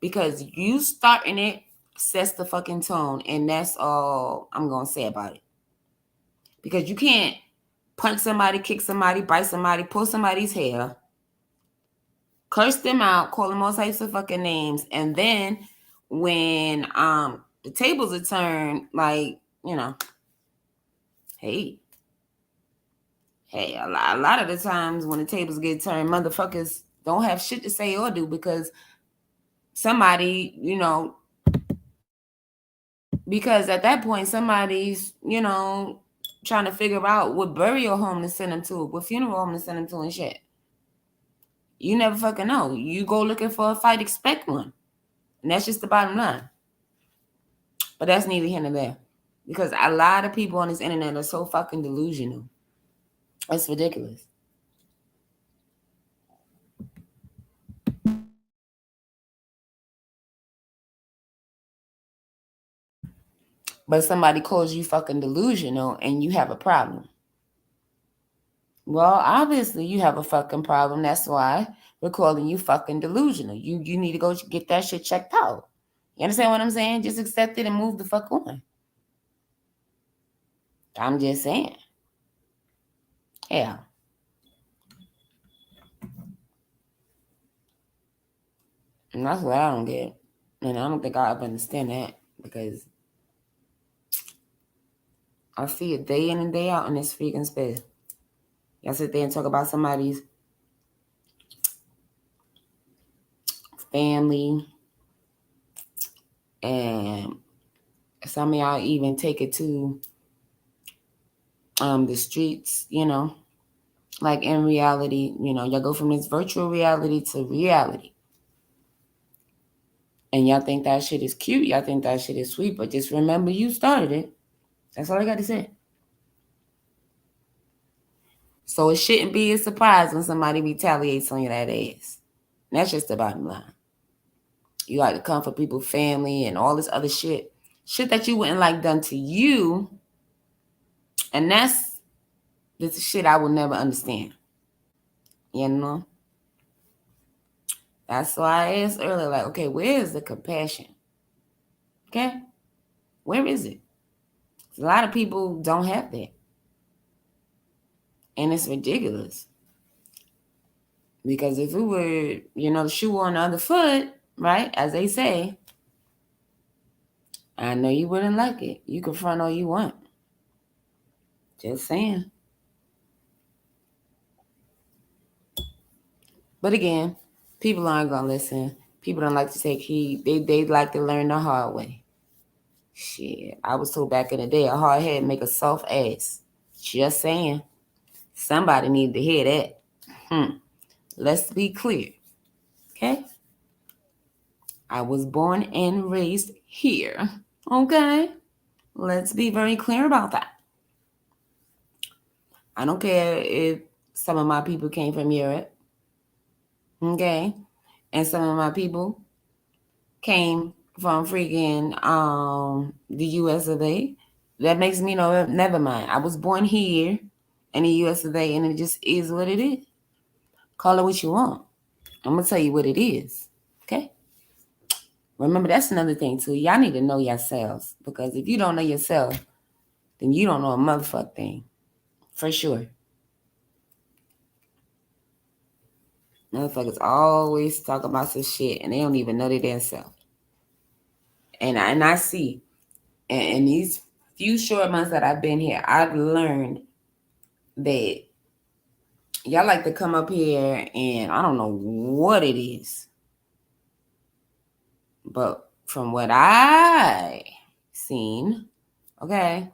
Because you starting it sets the fucking tone. And that's all I'm going to say about it. Because you can't punch somebody, kick somebody, bite somebody, pull somebody's hair, curse them out, call them all types of fucking names. And then when the tables are turned, like, you know, hey, a lot of the times when the tables get turned, motherfuckers don't have shit to say or do because somebody, you know, because at that point, somebody's, you know, trying to figure out what burial home to send them to, what funeral home to send them to and shit. You never fucking know. You go looking for a fight, expect one. And that's just the bottom line. But that's neither here nor there. Because a lot of people on this internet are so fucking delusional. It's ridiculous. But somebody calls you fucking delusional and you have a problem. Well, obviously you have a fucking problem. That's why we're calling you fucking delusional. You need to go get that shit checked out. You understand what I'm saying? Just accept it and move the fuck on. I'm just saying. Yeah. And that's what I don't get. And I don't think I'll ever understand that because I see it day in and day out in this freaking space. Y'all sit there and talk about somebody's family, and some of y'all even take it to the streets, you know, like in reality, you know, y'all go from this virtual reality to reality. And y'all think that shit is cute. Y'all think that shit is sweet. But just remember you started it. That's all I got to say. So it shouldn't be a surprise when somebody retaliates on your that ass. And that's just the bottom line. You like to come for people's family and all this other shit. Shit that you wouldn't like done to you. And that's the shit I will never understand. You know? That's why I asked earlier, like, okay, where is the compassion? Okay? Where is it? A lot of people don't have that. And it's ridiculous. Because if it were, you know, the shoe on the other foot, right, as they say, I know you wouldn't like it. You can front all you want. Just saying. But again, people aren't going to listen. People don't like to take heed. They like to learn the hard way. Shit, I was told back in the day, a hard head make a soft ass. Just saying. Somebody need to hear that. Let's be clear. Okay? I was born and raised here. Okay? Let's be very clear about that. I don't care if some of my people came from Europe. Okay? And some of my people came from freaking the US of A. That makes me know, never mind. I was born here in the US of A, and it just is what it is. Call it what you want. I'm going to tell you what it is. Okay? Remember, that's another thing, too. Y'all need to know yourselves. Because if you don't know yourself, then you don't know a motherfucking thing. For sure. Motherfuckers always talk about some shit, and they don't even know their damn self. And I see in these few short months that I've been here, I've learned that y'all like to come up here and I don't know what it is. But from what I seen, okay,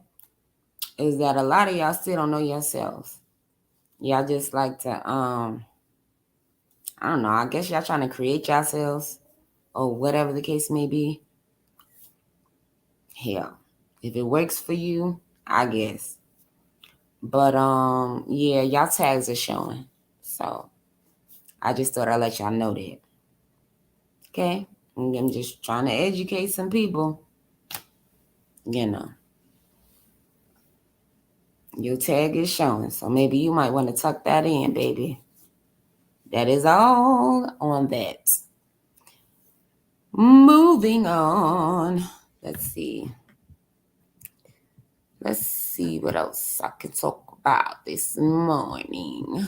is that a lot of y'all still don't know yourselves. Y'all just like to I don't know, I guess y'all trying to create yourselves or whatever the case may be. Hell, if it works for you, I guess. But yeah, y'all tags are showing. So I just thought I'd let y'all know that. Okay? I'm just trying to educate some people. You know. Your tag is showing. So maybe you might want to tuck that in, baby. That is all on that. Moving on. Let's see what else I can talk about this morning.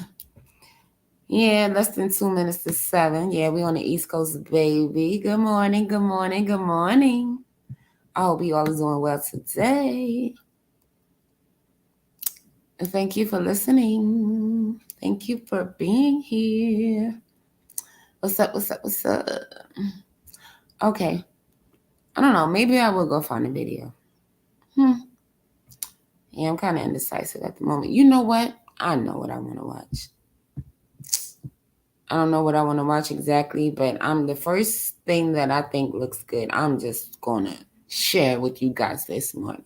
Yeah, less than 2 minutes to 7. Yeah, we on the East Coast, baby. Good morning, good morning, good morning. I hope you all are doing well today. And thank you for listening. Thank you for being here. What's up, what's up, what's up? Okay. I don't know. Maybe I will go find a video. Yeah, I'm kind of indecisive at the moment. You know what? I know what I want to watch. I don't know what I want to watch exactly, but the first thing that I think looks good, I'm just going to share with you guys this morning.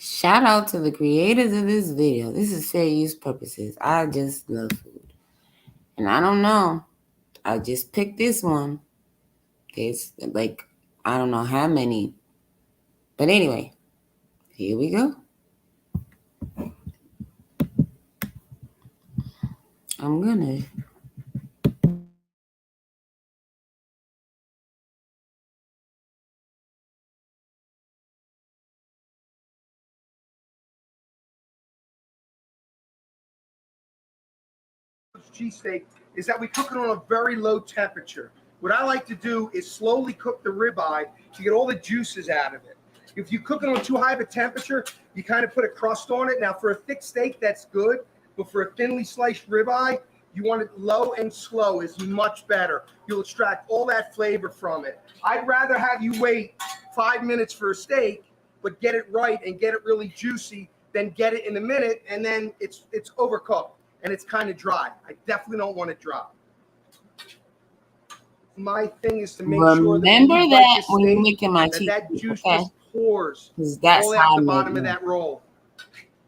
Shout out to the creators of this video. This is fair use purposes. I just love food. And I don't know. I just picked this one. It's like, I don't know how many. But anyway, here we go. I'm gonna. Cheesesteak is that we cook it on a very low temperature. What I like to do is slowly cook the ribeye to get all the juices out of it. If you cook it on too high of a temperature, you kind of put a crust on it. Now, for a thick steak, that's good, but for a thinly sliced ribeye, you want it low and slow is much better. You'll extract all that flavor from it. I'd rather have you wait 5 minutes for a steak, but get it right and get it really juicy than get it in a minute and then it's overcooked and it's kind of dry. I definitely don't want it dry. My thing is to make sure that remember that when you're making my cheese, that juice just pours that's all how out the I bottom make of that roll.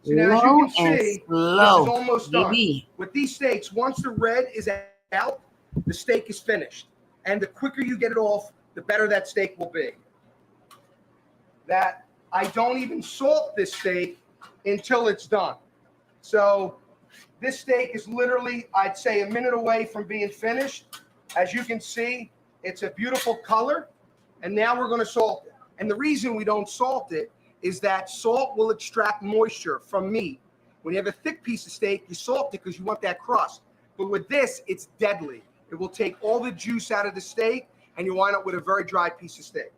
So low now, as you can and see, slow, this is almost baby. done. With these steaks, once the red is out, the steak is finished. And the quicker you get it off, the better that steak will be. That I don't even salt this steak until it's done. So this steak is literally, I'd say, a minute away from being finished. As you can see, it's a beautiful color. And now we're going to salt it. And the reason we don't salt it is that salt will extract moisture from meat. When you have a thick piece of steak, you salt it because you want that crust. But with this, it's deadly. It will take all the juice out of the steak, and you wind up with a very dry piece of steak.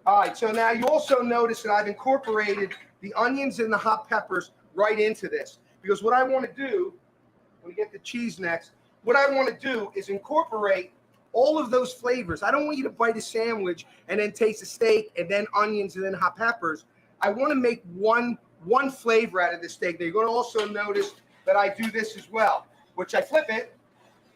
All right, so now you also notice that I've incorporated the onions and the hot peppers right into this. Because what I want to do, when we get the cheese next, what I want to do is incorporate all of those flavors. I don't want you to bite a sandwich and then taste the steak and then onions and then hot peppers. I want to make one flavor out of this steak. Now, you're going to also notice that I do this as well, which I flip it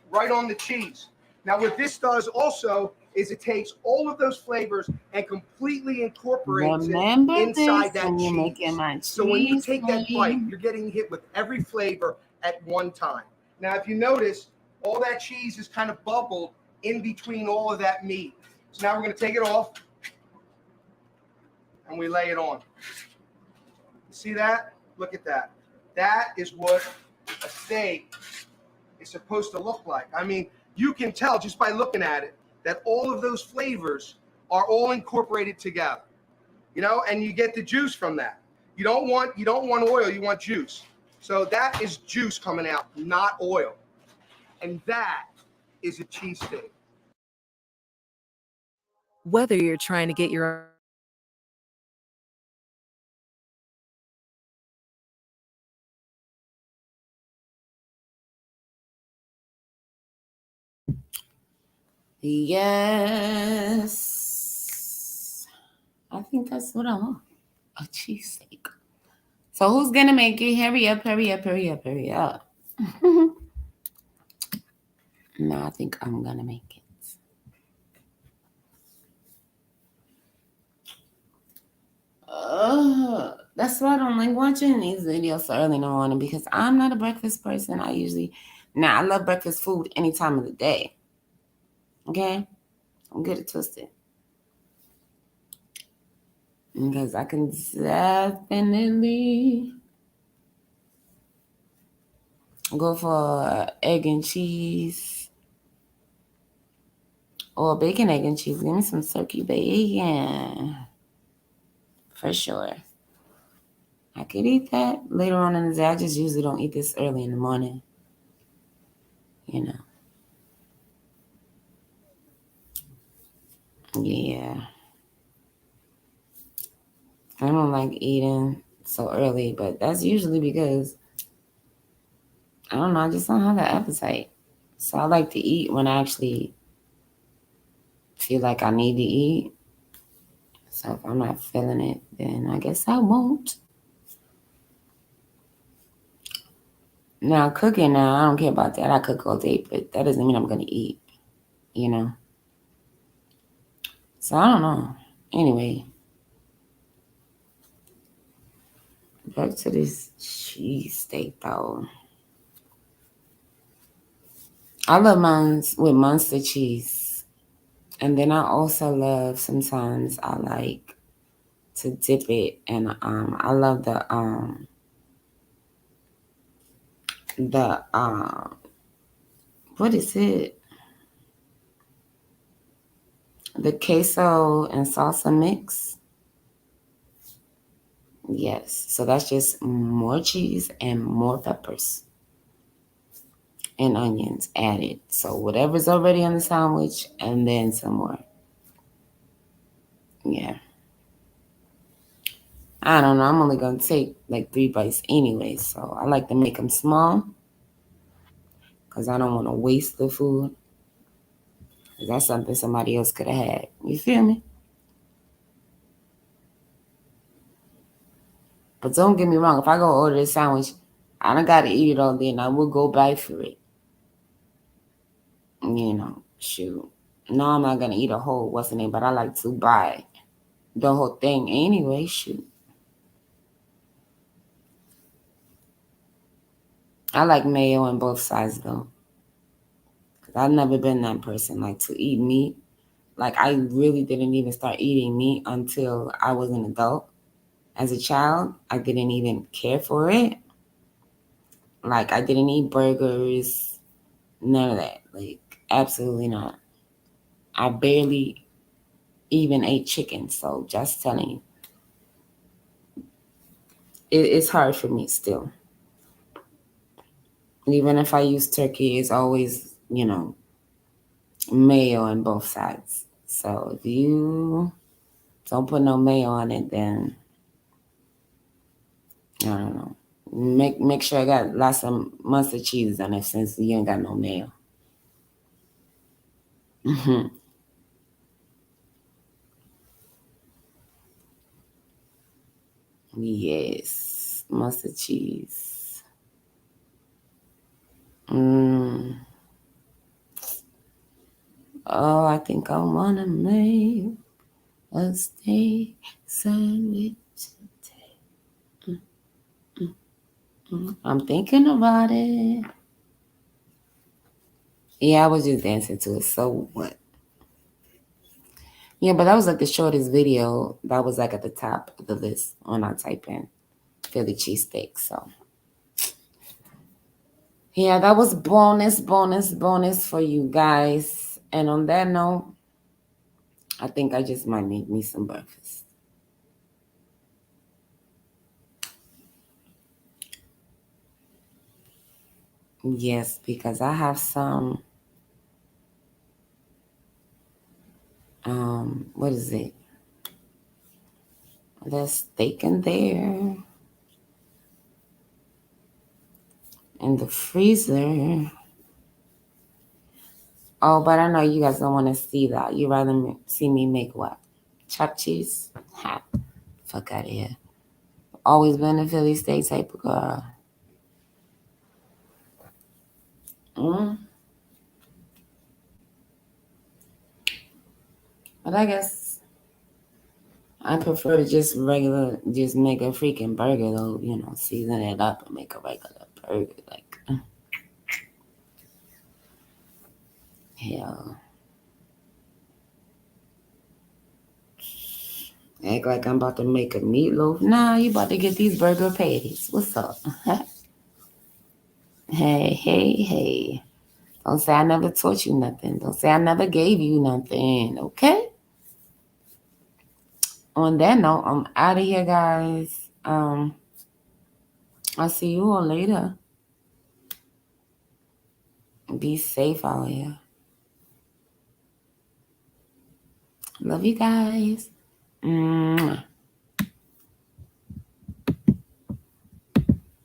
right on the cheese. Now, what this does also is it takes all of those flavors and completely incorporates Remember it inside this that when you're cheese. making my So when you cheese take that bite, cream. you're getting hit with every flavor at one time. Now, if you notice, all that cheese is kind of bubbled in between all of that meat. So now we're going to take it off and we lay it on. See that? Look at that. That is what a steak is supposed to look like. I mean, you can tell just by looking at it that all of those flavors are all incorporated together. You know, and you get the juice from that. You don't want oil, you want juice. So that is juice coming out, not oil. And that is a cheesesteak. Whether you're trying to get your Yes. I think that's what I want. A cheesesteak. So who's gonna make it? Hurry up, hurry up, hurry up, hurry up. No, I think I'm gonna make it. That's why I don't like watching these videos so early in the morning, because I'm not a breakfast person. I love breakfast food any time of the day. Okay? I'm good at twisted. Because I can definitely go for egg and cheese or bacon, egg, and cheese. Give me some turkey bacon. For sure. I could eat that later on in the day. I just usually don't eat this early in the morning. You know. Yeah. I don't like eating so early, but that's usually because, I don't know, I just don't have that appetite. So I like to eat when I actually feel like I need to eat. So if I'm not feeling it, then I guess I won't. Now, cooking now, I don't care about that. I cook all day, but that doesn't mean I'm going to eat, you know? So I don't know. Anyway, back to this cheesesteak, though. I love mine with Munster cheese. And then I also love, sometimes I like to dip it. And I love the what is it? The queso and salsa mix. Yes. So that's just more cheese and more peppers and onions added. So whatever's already on the sandwich and then some more. Yeah. I don't know. I'm only going to take like 3 bites anyway. So I like to make them small because I don't want to waste the food. That's something somebody else could have had. You feel me? But don't get me wrong. If I go order a sandwich, I don't got to eat it all day, and I will go buy for it. You know, shoot. No, I'm not going to eat a whole, what's the name, but I like to buy the whole thing anyway, shoot. I like mayo on both sides, though. Because I've never been that person, like, to eat meat. Like, I really didn't even start eating meat until I was an adult. As a child, I didn't even care for it. Like, I didn't eat burgers, none of that. Like, absolutely not. I barely even ate chicken, so just telling you. It's hard for me still. Even if I use turkey, it's always, you know, mayo on both sides. So if you don't put no mayo on it, then I don't know. Make sure I got lots of mustard cheese on it since you ain't got no mayo. Yes, mustard cheese. Oh, I think I wanna make a steak sandwich today. I'm thinking about it. Yeah, I was just dancing to it. So what? Yeah, but that was like the shortest video. That was like at the top of the list when I type in Philly cheesesteak. So yeah, that was bonus for you guys. And on that note, I think I just might make me some breakfast. Yes, because I have some, what is it? There's steak in there in the freezer. Oh, but I know you guys don't want to see that. You rather see me make what? Chopped cheese? Ha. Fuck out of here. Always been a Philly steak type of girl. But I guess I prefer to just make a freaking burger though, you know, season it up and make a regular burger. Like, hell. Act like I'm about to make a meatloaf. Nah, you about to get these burger patties. What's up? Hey. Don't say I never taught you nothing. Don't say I never gave you nothing. Okay? On that note, I'm out of here, guys. I'll see you all later. Be safe out here. Love you guys. Mwah.